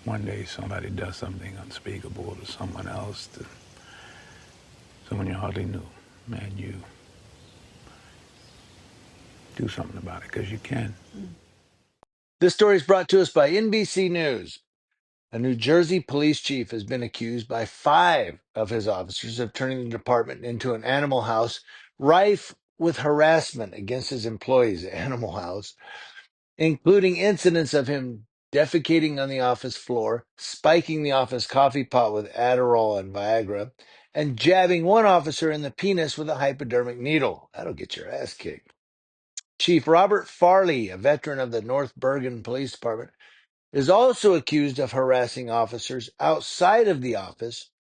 one day somebody does something unspeakable to someone else, to someone you hardly knew, and you do something about it because you can. This story is brought to us by NBC News. A New Jersey police chief has been accused by 5 of his officers of turning the department into an animal house rife with harassment against his employees. Animal house, including incidents of him defecating on the office floor, spiking the office coffee pot with Adderall and Viagra, and jabbing one officer in the penis with a hypodermic needle. That'll get your ass kicked. Chief Robert Farley, a veteran of the North Bergen Police Department, is also accused of harassing officers outside of the office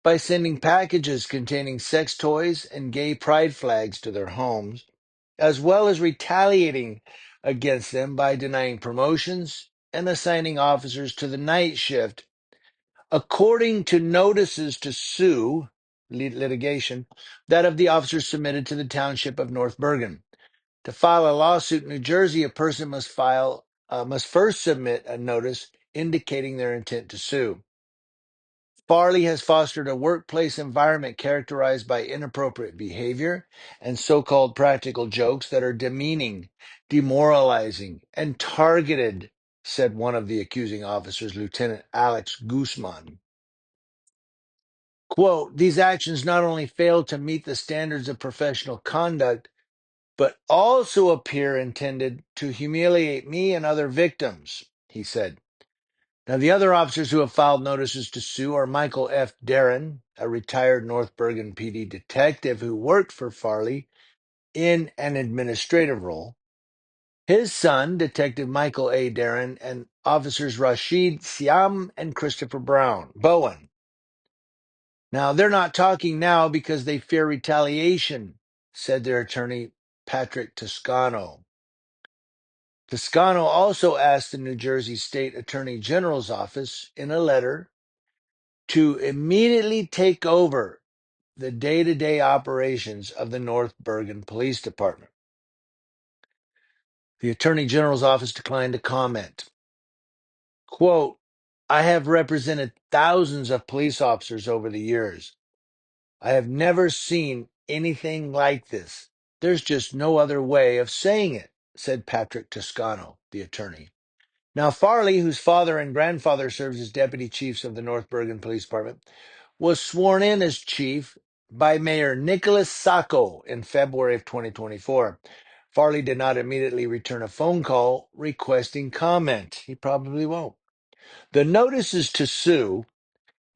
by sending packages containing sex toys and gay pride flags to their homes, as well as retaliating against them by denying promotions and assigning officers to the night shift, according to notices to sue litigation that of the officers submitted to the township of North Bergen. To file a lawsuit in New Jersey, a person must first submit a notice indicating their intent to sue. Farley has fostered a workplace environment characterized by inappropriate behavior and so-called practical jokes that are demeaning, demoralizing, and targeted, said one of the accusing officers, Lieutenant Alex Guzman. Quote, these actions not only fail to meet the standards of professional conduct, but also appear intended to humiliate me and other victims, he said. Now, the other officers who have filed notices to sue are Michael F. Darren, a retired North Bergen PD detective who worked for Farley in an administrative role, his son, Detective Michael A. Darren, and officers Rashid Siam and Christopher Bowen. Now, they're not talking now because they fear retaliation, said their attorney, Patrick Toscano. Toscano also asked the New Jersey State Attorney General's office in a letter to immediately take over the day-to-day operations of the North Bergen Police Department. The Attorney General's office declined to comment. Quote, I have represented thousands of police officers over the years. I have never seen anything like this. There's just no other way of saying it, said Patrick Toscano, the attorney. Now, Farley, whose father and grandfather served as deputy chiefs of the North Bergen Police Department, was sworn in as chief by Mayor Nicholas Sacco in February of 2024. Farley did not immediately return a phone call requesting comment. He probably won't. The notices to sue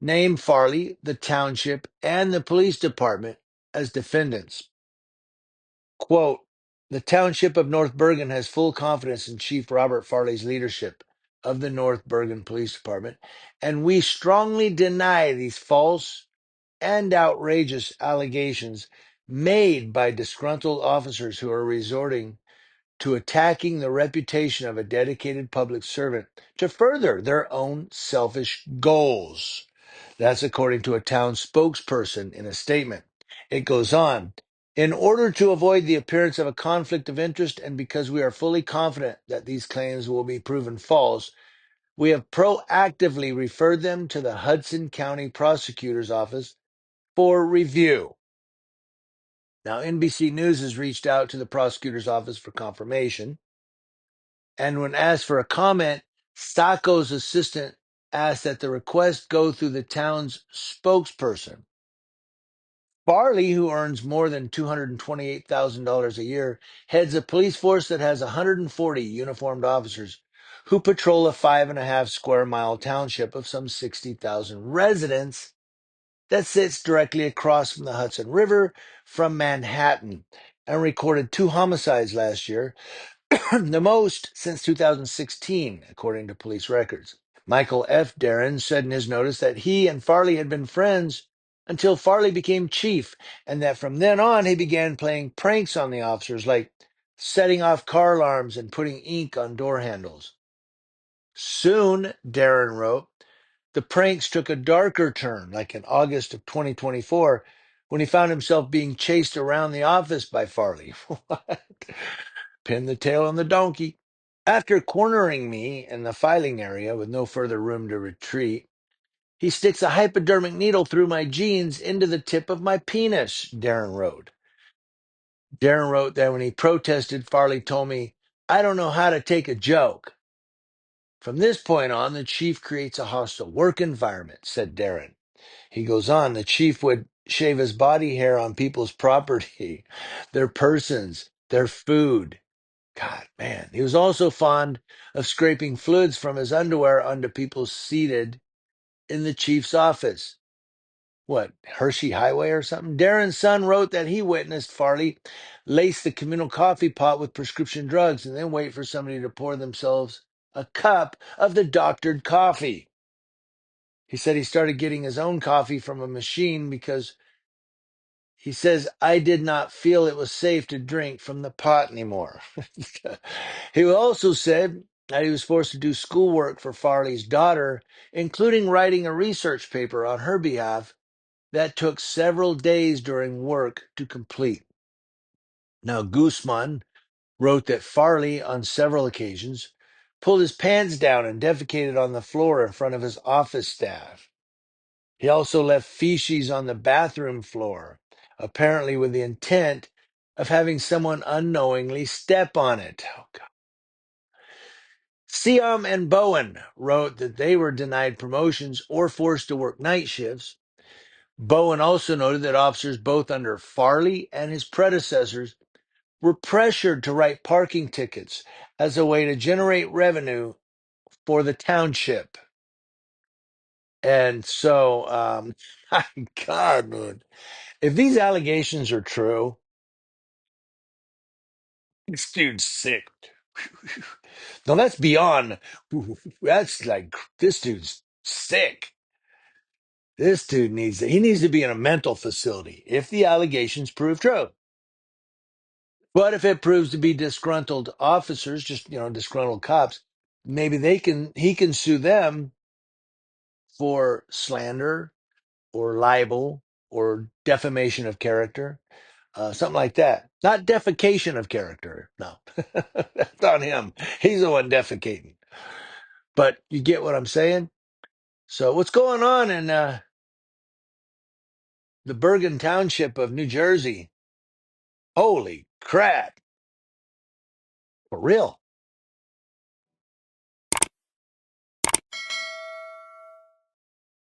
name Farley, the township, and the police department as defendants. Quote, the township of North Bergen has full confidence in Chief Robert Farley's leadership of the North Bergen Police Department, and we strongly deny these false and outrageous allegations made by disgruntled officers who are resorting to attacking the reputation of a dedicated public servant to further their own selfish goals. That's according to a town spokesperson in a statement. It goes on. In order to avoid the appearance of a conflict of interest and because we are fully confident that these claims will be proven false, we have proactively referred them to the Hudson County Prosecutor's Office for review. Now, NBC News has reached out to the prosecutor's office for confirmation. And when asked for a comment, Sacco's assistant asked that the request go through the town's spokesperson. Farley, who earns more than $228,000 a year, heads a police force that has 140 uniformed officers who patrol a 5.5 square mile township of some 60,000 residents that sits directly across from the Hudson River from Manhattan, and recorded 2 homicides last year, the most since 2016, according to police records. Michael F. Darren said in his notice that he and Farley had been friends until Farley became chief, and that from then on he began playing pranks on the officers, like setting off car alarms and putting ink on door handles. Soon, Darren wrote, the pranks took a darker turn, like in August of 2024, when he found himself being chased around the office by Farley. What? Pin the tail on the donkey. After cornering me in the filing area with no further room to retreat, he sticks a hypodermic needle through my jeans into the tip of my penis, Darren wrote. Darren wrote that when he protested, Farley told me, I don't know how to take a joke. From this point on, the chief creates a hostile work environment, said Darren. He goes on, the chief would shave his body hair on people's property, their persons, their food. God, man. He was also fond of scraping fluids from his underwear onto people seated in the chief's office. What, Hershey Highway or something? Darren's son wrote that he witnessed Farley lace the communal coffee pot with prescription drugs and then wait for somebody to pour themselves a cup of the doctored coffee. He said he started getting his own coffee from a machine because he says, I did not feel it was safe to drink from the pot anymore. He also said that he was forced to do schoolwork for Farley's daughter, including writing a research paper on her behalf that took several days during work to complete. Now, Guzman wrote that Farley, on several occasions, pulled his pants down and defecated on the floor in front of his office staff. He also left feces on the bathroom floor, apparently with the intent of having someone unknowingly step on it. Oh, God. Siam and Bowen wrote that they were denied promotions or forced to work night shifts. Bowen also noted that officers both under Farley and his predecessors were pressured to write parking tickets as a way to generate revenue for the township. And so, my God, man, if these allegations are true, this dude's sick. No, that's beyond. That's like, this dude's sick. This dude needs to be in a mental facility if the allegations prove true. But if it proves to be disgruntled officers, just, disgruntled cops, maybe he can sue them for slander or libel or defamation of character, something like that. Not defecation of character. No, that's on him. He's the one defecating. But you get what I'm saying? So what's going on in the Bergen Township of New Jersey? Holy crap. For real.